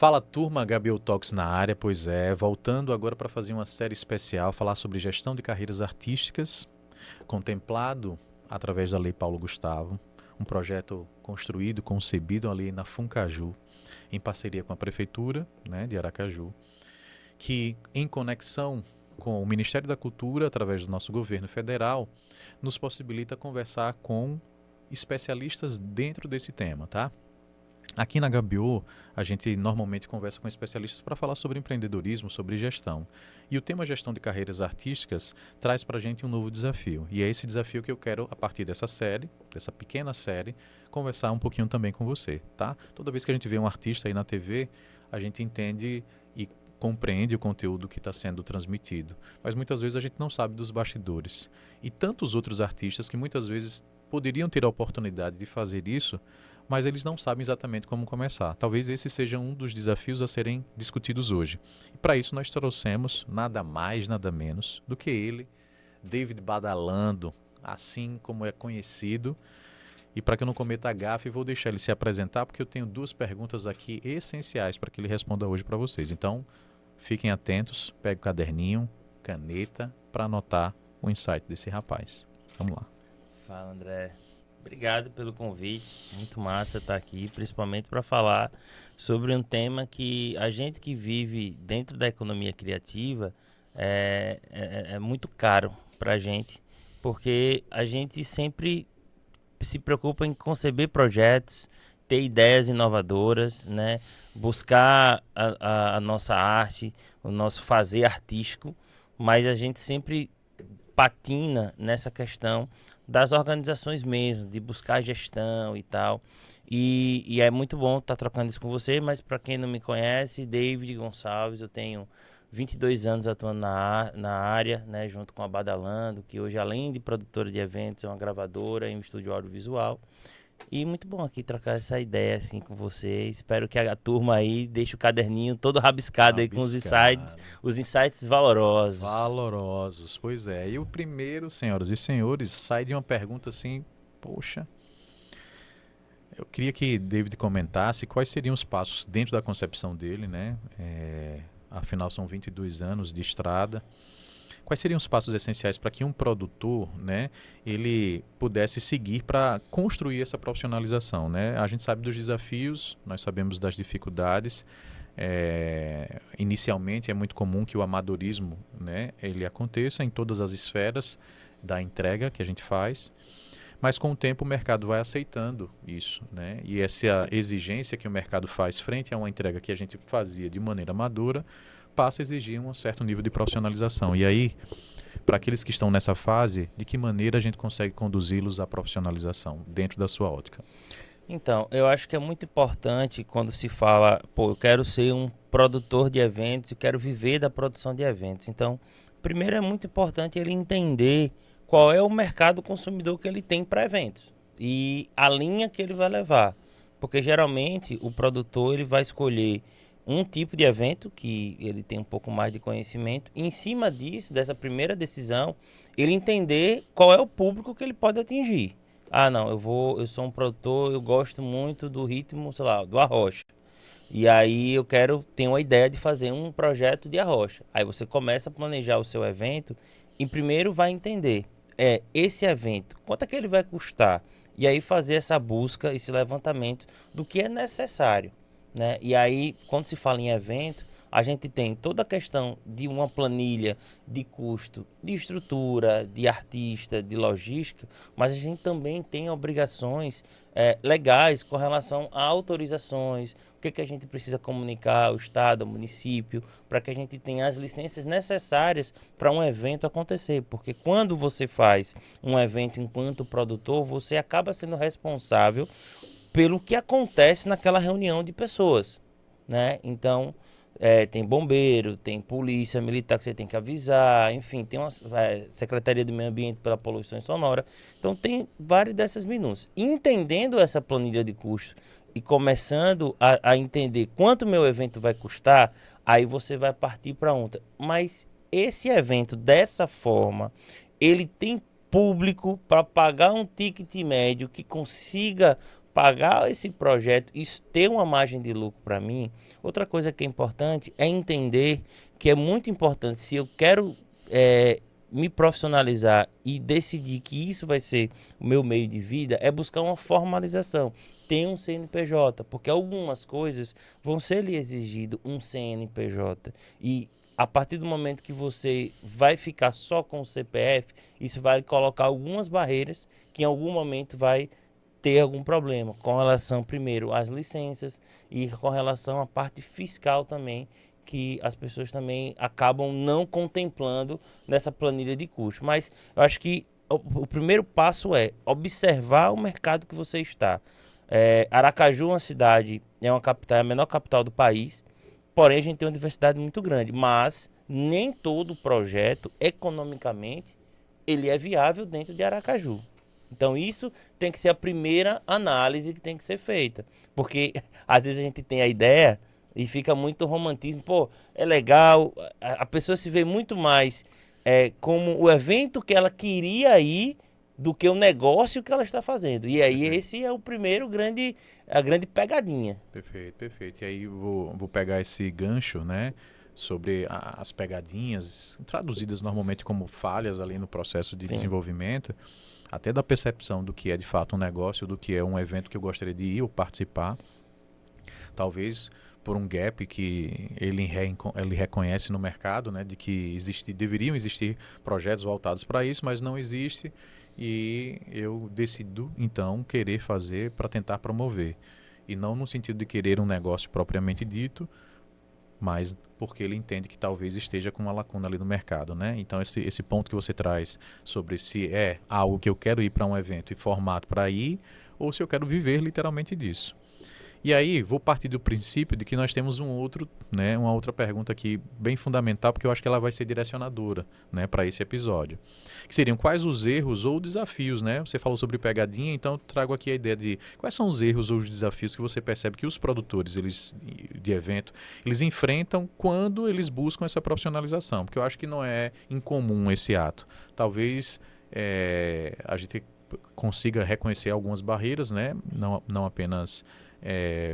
Fala turma, Gabriel Talks na área, pois é, voltando agora para fazer uma série especial, falar sobre gestão de carreiras artísticas, contemplado através da Lei Paulo Gustavo, um projeto construído, concebido ali na Funcaju, em parceria com a Prefeitura, né, de Aracaju, que em conexão com o Ministério da Cultura, através do nosso governo federal, nos possibilita conversar com especialistas dentro desse tema, tá? Aqui na HBO, a gente normalmente conversa com especialistas para falar sobre empreendedorismo, sobre gestão. E o tema gestão de carreiras artísticas traz para a gente um novo desafio. E é esse desafio que eu quero, a partir dessa série, dessa pequena série, conversar um pouquinho também com você, tá? Toda vez que a gente vê um artista aí na TV, a gente entende e compreende o conteúdo que está sendo transmitido. Mas muitas vezes a gente não sabe dos bastidores. E tantos outros artistas que muitas vezes poderiam ter a oportunidade de fazer isso, mas eles não sabem exatamente como começar. Talvez esse seja um dos desafios a serem discutidos hoje. E para isso nós trouxemos nada mais, nada menos do que ele, David Badalando, assim como é conhecido. E para que eu não cometa a gafe, vou deixar ele se apresentar, porque eu tenho duas perguntas aqui essenciais para que ele responda hoje para vocês. Então, fiquem atentos, pegue o caderninho, caneta, para anotar o insight desse rapaz. Vamos lá. Fala, André. Obrigado pelo convite. Muito massa estar aqui, principalmente para falar sobre um tema que a gente que vive dentro da economia criativa é muito caro para a gente, porque a gente sempre se preocupa em conceber projetos, ter ideias inovadoras, né? Buscar a nossa arte, o nosso fazer artístico, mas a gente sempre patina nessa questão das organizações mesmo, de buscar gestão e tal. E é muito bom estar trocando isso com você, mas para quem não me conhece, David Gonçalves, eu tenho 22 anos atuando na área, né, junto com a Badalando, que hoje, além de produtora de eventos, é uma gravadora e um estúdio audiovisual. E muito bom aqui trocar essa ideia assim com você. Espero que a turma aí deixe o caderninho todo rabiscado aí com os insights valorosos. Valorosos, pois é. E o primeiro, senhoras e senhores, sai de uma pergunta assim, poxa, eu queria que David comentasse quais seriam os passos dentro da concepção dele, né? Afinal, são 22 anos de estrada. Quais seriam os passos essenciais para que um produtor, né, ele pudesse seguir para construir essa profissionalização, né? A gente sabe dos desafios, nós sabemos das dificuldades. Inicialmente é muito comum que o amadorismo, né, ele aconteça em todas as esferas da entrega que a gente faz, mas com o tempo o mercado vai aceitando isso, né? E essa exigência que o mercado faz frente a uma entrega que a gente fazia de maneira amadora passa a exigir um certo nível de profissionalização. E aí, para aqueles que estão nessa fase, de que maneira a gente consegue conduzi-los à profissionalização dentro da sua ótica? Então, eu acho que é muito importante quando se fala, pô, eu quero ser um produtor de eventos, eu quero viver da produção de eventos. Então, primeiro é muito importante ele entender qual é o mercado consumidor que ele tem para eventos e a linha que ele vai levar. Porque geralmente o produtor ele vai escolher um tipo de evento que ele tem um pouco mais de conhecimento, e em cima disso, dessa primeira decisão, ele entender qual é o público que ele pode atingir. Ah, não, eu sou um produtor, eu gosto muito do ritmo, sei lá, do arrocha. E aí eu tenho uma ideia de fazer um projeto de arrocha. Aí você começa a planejar o seu evento e primeiro vai entender, esse evento, quanto é que ele vai custar? E aí fazer essa busca, esse levantamento do que é necessário, né? E aí, quando se fala em evento, a gente tem toda a questão de uma planilha de custo, de estrutura, de artista, de logística, mas a gente também tem obrigações legais com relação a autorizações, o que a gente precisa comunicar ao Estado, ao município, para que a gente tenha as licenças necessárias para um evento acontecer. Porque quando você faz um evento enquanto produtor, você acaba sendo responsável pelo que acontece naquela reunião de pessoas, né? Então, tem bombeiro, tem polícia militar que você tem que avisar, enfim, tem uma Secretaria do Meio Ambiente pela poluição sonora. Então, tem várias dessas minúcias. Entendendo essa planilha de custo e começando a entender quanto meu evento vai custar, aí você vai partir para outra. Mas esse evento, dessa forma, ele tem público para pagar um ticket médio que consiga pagar esse projeto, isso ter uma margem de lucro para mim. Outra coisa que é importante é entender que é muito importante, se eu quero me profissionalizar e decidir que isso vai ser o meu meio de vida, é buscar uma formalização. Tem um CNPJ, porque algumas coisas vão ser lhe exigido um CNPJ. E a partir do momento que você vai ficar só com o CPF, isso vai colocar algumas barreiras que em algum momento vai ter algum problema com relação, primeiro, às licenças e com relação à parte fiscal também, que as pessoas também acabam não contemplando nessa planilha de custo. Mas eu acho que o primeiro passo é observar o mercado que você está. Aracaju é uma cidade, é uma capital, é a menor capital do país, porém a gente tem uma diversidade muito grande, mas nem todo projeto, economicamente, ele é viável dentro de Aracaju. Então isso tem que ser a primeira análise que tem que ser feita, porque às vezes a gente tem a ideia e fica muito romantismo, pô, é legal, a pessoa se vê muito mais como o evento que ela queria ir do que o negócio que ela está fazendo. E aí Perfeito. esse é o primeiro a grande pegadinha. Perfeito, perfeito. E aí vou pegar esse gancho, né, sobre as pegadinhas, traduzidas normalmente como falhas ali no processo de Sim, desenvolvimento, até da percepção do que é de fato um negócio, do que é um evento que eu gostaria de ir ou participar. Talvez por um gap que ele reconhece no mercado, né, de que deveriam existir projetos voltados para isso, mas não existe, e eu decido então querer fazer para tentar promover, e não no sentido de querer um negócio propriamente dito, mas porque ele entende que talvez esteja com uma lacuna ali no mercado, né? Então esse ponto que você traz sobre se é algo que eu quero ir para um evento e formato para ir, ou se eu quero viver literalmente disso. E aí, vou partir do princípio de que nós temos uma outra pergunta aqui bem fundamental, porque eu acho que ela vai ser direcionadora, né, para esse episódio. Que seriam quais os erros ou desafios, né? Você falou sobre pegadinha, então eu trago aqui a ideia de quais são os erros ou os desafios que você percebe que os produtores de evento, eles enfrentam quando eles buscam essa profissionalização, porque eu acho que não é incomum esse ato. Talvez a gente consiga reconhecer algumas barreiras, né? Não apenas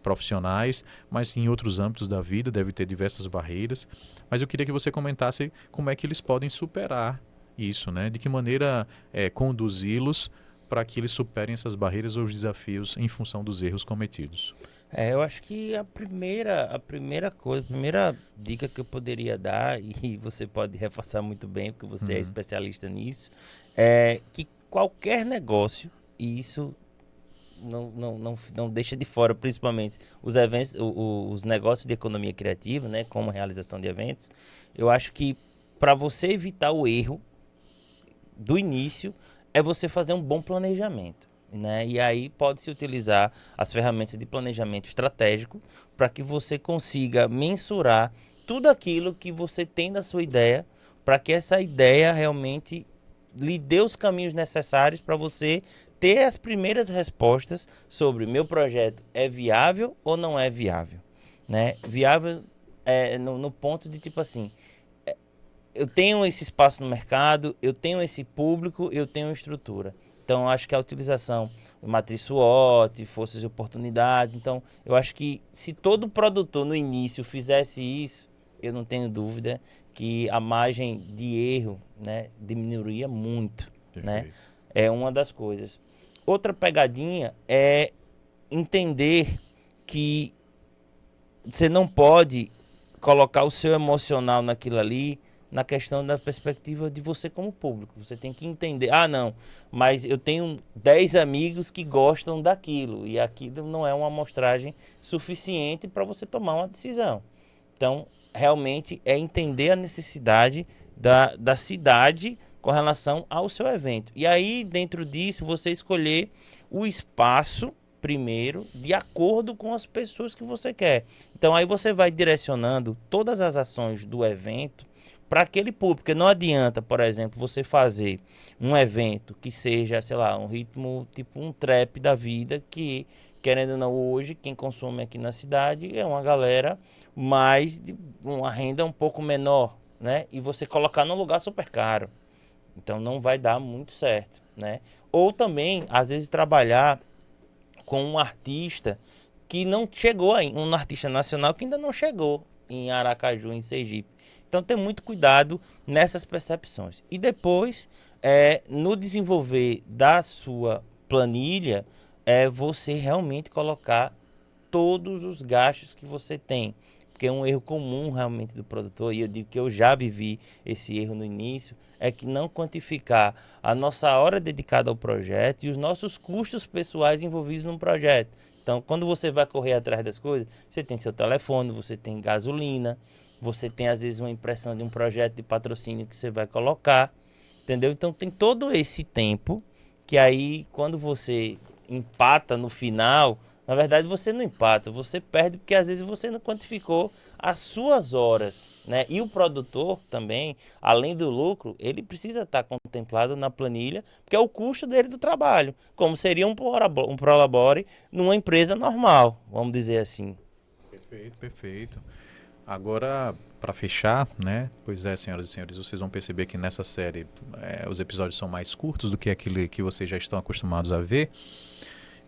profissionais, mas em outros âmbitos da vida deve ter diversas barreiras. Mas eu queria que você comentasse como é que eles podem superar isso, né? De que maneira conduzi-los para que eles superem essas barreiras ou os desafios em função dos erros cometidos. eu acho que a primeira coisa, a primeira dica que eu poderia dar, e você pode reforçar muito bem, porque você é Uhum. especialista nisso, é que qualquer negócio, e isso não deixa de fora, principalmente os eventos, os negócios de economia criativa, né, como a realização de eventos, eu acho que para você evitar o erro do início, é você fazer um bom planejamento. Né? E aí pode-se utilizar as ferramentas de planejamento estratégico para que você consiga mensurar tudo aquilo que você tem da sua ideia, para que essa ideia realmente lhe dê os caminhos necessários para você ter as primeiras respostas sobre meu projeto é viável ou não é viável. Né? Viável no ponto de tipo assim, eu tenho esse espaço no mercado, eu tenho esse público, eu tenho estrutura. Então, acho que a utilização de matriz SWOT, forças e oportunidades. Então, eu acho que se todo produtor no início fizesse isso, eu não tenho dúvida que a margem de erro, né, diminuiria muito, né? Perfeito. É uma das coisas. Outra pegadinha é entender que você não pode colocar o seu emocional naquilo ali, na questão da perspectiva de você como público. Você tem que entender, não, mas eu tenho 10 amigos que gostam daquilo, e aquilo não é uma amostragem suficiente para você tomar uma decisão. Então, realmente é entender a necessidade da cidade com relação ao seu evento. E aí, dentro disso, você escolher o espaço primeiro, de acordo com as pessoas que você quer. Então, aí você vai direcionando todas as ações do evento para aquele público. Porque não adianta, por exemplo, você fazer um evento que seja, sei lá, um ritmo tipo um trap da vida, que, querendo ou não, hoje, quem consome aqui na cidade é uma galera mais de uma renda um pouco menor, né? E você colocar num lugar super caro. Então não vai dar muito certo, né? Ou também, às vezes, trabalhar com um artista que não chegou ainda, um artista nacional que ainda não chegou em Aracaju, em Sergipe. Então tem muito cuidado nessas percepções. E depois, no desenvolver da sua planilha, você realmente colocar todos os gastos que você tem. Porque é um erro comum realmente do produtor, e eu digo que eu já vivi esse erro no início, é que não quantificar a nossa hora dedicada ao projeto e os nossos custos pessoais envolvidos no projeto. Então, quando você vai correr atrás das coisas, você tem seu telefone, você tem gasolina, você tem às vezes uma impressão de um projeto de patrocínio que você vai colocar, entendeu? Então tem todo esse tempo que aí quando você empata no final, na verdade você não empata, você perde porque às vezes você não quantificou as suas horas, né? E o produtor também, além do lucro, ele precisa estar contemplado na planilha, porque é o custo dele do trabalho, como seria um prolabore numa empresa normal, vamos dizer assim. Perfeito, perfeito. Agora, para fechar, né? Pois é, senhoras e senhores, vocês vão perceber que nessa série os episódios são mais curtos do que aquele que vocês já estão acostumados a ver.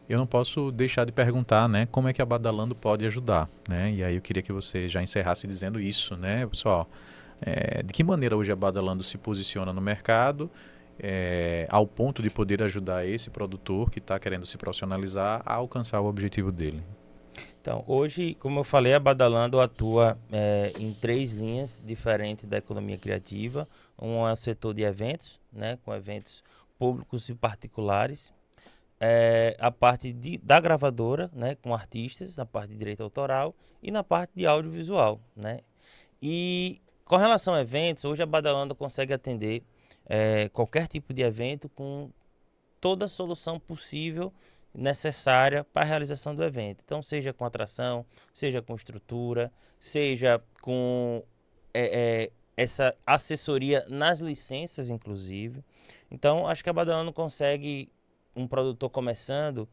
Eu não posso deixar de perguntar, né, como é que a Badalando pode ajudar, né? E aí eu queria que você já encerrasse dizendo isso, né, pessoal? De que maneira hoje a Badalando se posiciona no mercado, ao ponto de poder ajudar esse produtor que está querendo se profissionalizar a alcançar o objetivo dele? Então, hoje, como eu falei, a Badalando atua em 3 linhas diferentes da economia criativa. Um é o setor de eventos, né, com eventos públicos e particulares. A parte da gravadora, né, com artistas, na parte de direito autoral e na parte de audiovisual, né? E com relação a eventos, hoje a Badalando consegue atender qualquer tipo de evento com toda a solução possível necessária para a realização do evento. Então, seja com atração, seja com estrutura, seja com essa assessoria nas licenças, inclusive. Então, acho que a Badalando consegue, um produtor começando,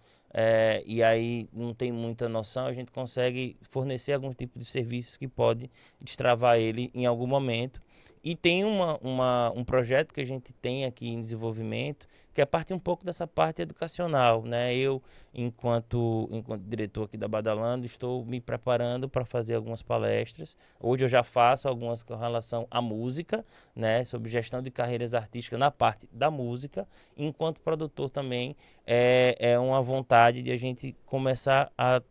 e aí não tem muita noção, a gente consegue fornecer algum tipo de serviços que pode destravar ele em algum momento. E tem um projeto que a gente tem aqui em desenvolvimento, que é parte um pouco dessa parte educacional, né? Eu, enquanto diretor aqui da Badalando, estou me preparando para fazer algumas palestras. Hoje eu já faço algumas com relação à música, né? Sobre gestão de carreiras artísticas na parte da música. Enquanto produtor também é uma vontade de a gente começar a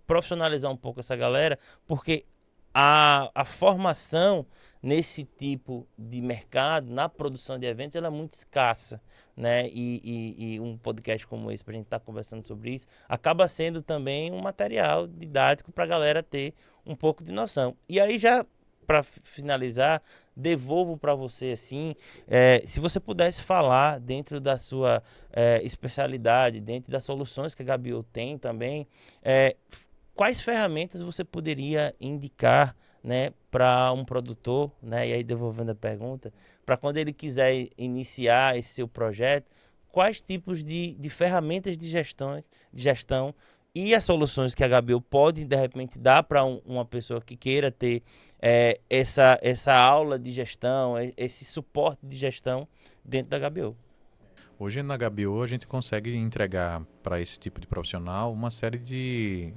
profissionalizar um pouco essa galera, porque a formação nesse tipo de mercado, na produção de eventos, ela é muito escassa, né? E um podcast como esse, para a gente estar conversando sobre isso, acaba sendo também um material didático para a galera ter um pouco de noção. E aí já, para finalizar, devolvo para você assim, se você pudesse falar dentro da sua especialidade, dentro das soluções que a Gabiô tem também, quais ferramentas você poderia indicar, né, para um produtor, né, e aí devolvendo a pergunta, para quando ele quiser iniciar esse seu projeto, quais tipos de ferramentas de gestão e as soluções que a Gabriel pode, de repente, dar para uma pessoa que queira ter essa aula de gestão, esse suporte de gestão dentro da Gabriel. Hoje na HBO a gente consegue entregar para esse tipo de profissional uma série de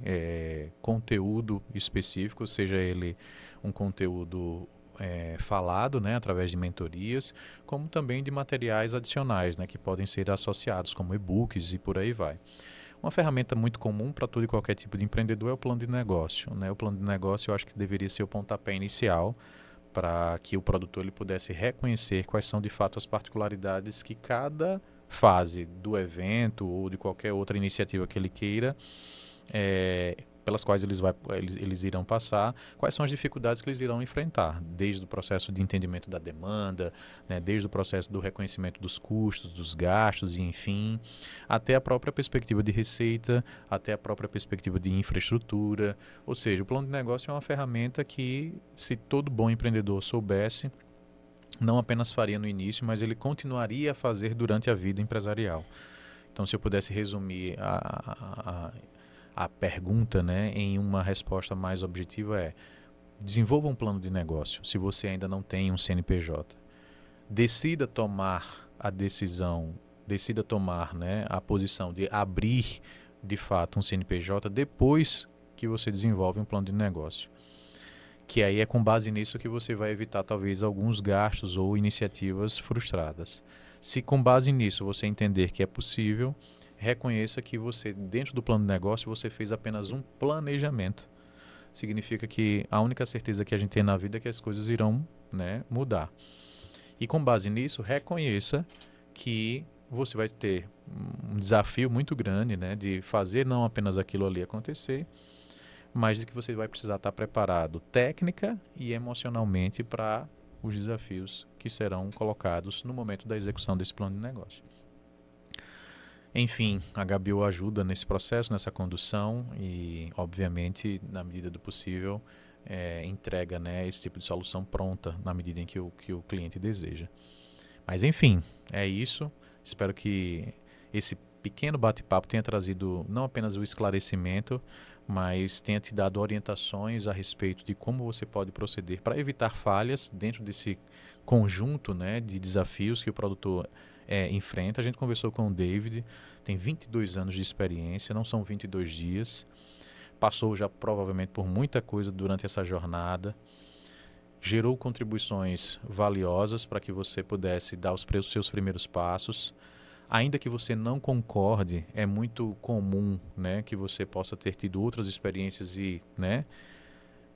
conteúdo específico, seja ele um conteúdo falado, né, através de mentorias, como também de materiais adicionais, né, que podem ser associados como e-books e por aí vai. Uma ferramenta muito comum para todo e qualquer tipo de empreendedor é o plano de negócio, né? O plano de negócio eu acho que deveria ser o pontapé inicial para que o produtor ele pudesse reconhecer quais são de fato as particularidades que cada fase do evento ou de qualquer outra iniciativa que ele queira, pelas quais eles irão passar, quais são as dificuldades que eles irão enfrentar, desde o processo de entendimento da demanda, né, desde o processo do reconhecimento dos custos, dos gastos e enfim, até a própria perspectiva de receita, até a própria perspectiva de infraestrutura. Ou seja, o plano de negócio é uma ferramenta que, se todo bom empreendedor soubesse, não apenas faria no início, mas ele continuaria a fazer durante a vida empresarial. Então, se eu pudesse resumir a pergunta, né, em uma resposta mais objetiva desenvolva um plano de negócio se você ainda não tem um CNPJ. Decida tomar a decisão, decida tomar, né, a posição de abrir de fato, um CNPJ depois que você desenvolve um plano de negócio. Que aí é com base nisso que você vai evitar, talvez, alguns gastos ou iniciativas frustradas. Se com base nisso você entender que é possível, reconheça que você, dentro do plano de negócio, você fez apenas um planejamento. Significa que a única certeza que a gente tem na vida é que as coisas irão, né, mudar. E com base nisso, reconheça que você vai ter um desafio muito grande, né, de fazer não apenas aquilo ali acontecer, mas de que você vai precisar estar preparado técnica e emocionalmente para os desafios que serão colocados no momento da execução desse plano de negócio. Enfim, a HBO ajuda nesse processo, nessa condução e, obviamente, na medida do possível, entrega, né, esse tipo de solução pronta na medida em que o cliente deseja. Mas, enfim, é isso. Espero que esse pequeno bate-papo tenha trazido não apenas o esclarecimento, mas tenha te dado orientações a respeito de como você pode proceder para evitar falhas dentro desse conjunto, né, de desafios que o produtor enfrenta. A gente conversou com o David, tem 22 anos de experiência, não são 22 dias. Passou já provavelmente por muita coisa durante essa jornada. Gerou contribuições valiosas para que você pudesse dar os seus primeiros passos. Ainda que você não concorde, é muito comum, né, que você possa ter tido outras experiências e, né,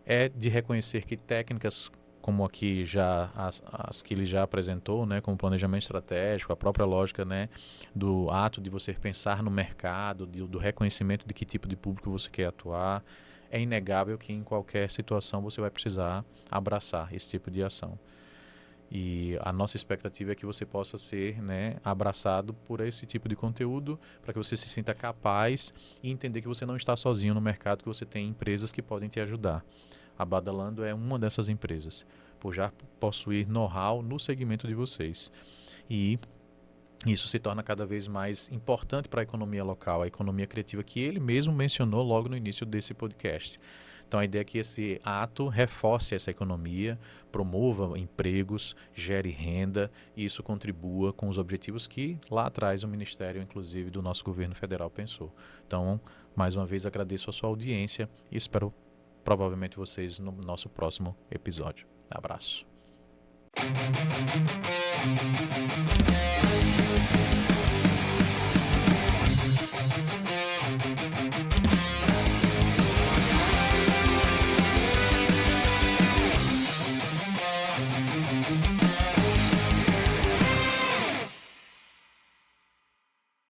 é de reconhecer que técnicas como aqui já as que ele já apresentou, né, como planejamento estratégico, a própria lógica, né, do ato de você pensar no mercado, do reconhecimento de que tipo de público você quer atuar, é inegável que em qualquer situação você vai precisar abraçar esse tipo de ação. E a nossa expectativa é que você possa ser, né, abraçado por esse tipo de conteúdo, para que você se sinta capaz e entender que você não está sozinho no mercado, que você tem empresas que podem te ajudar. A Badalando é uma dessas empresas, por já possuir know-how no segmento de vocês. E isso se torna cada vez mais importante para a economia local, a economia criativa, que ele mesmo mencionou logo no início desse podcast. Então a ideia é que esse ato reforce essa economia, promova empregos, gere renda e isso contribua com os objetivos que lá atrás o Ministério, inclusive, do nosso governo federal pensou. Então, mais uma vez agradeço a sua audiência e espero provavelmente vocês no nosso próximo episódio. Abraço.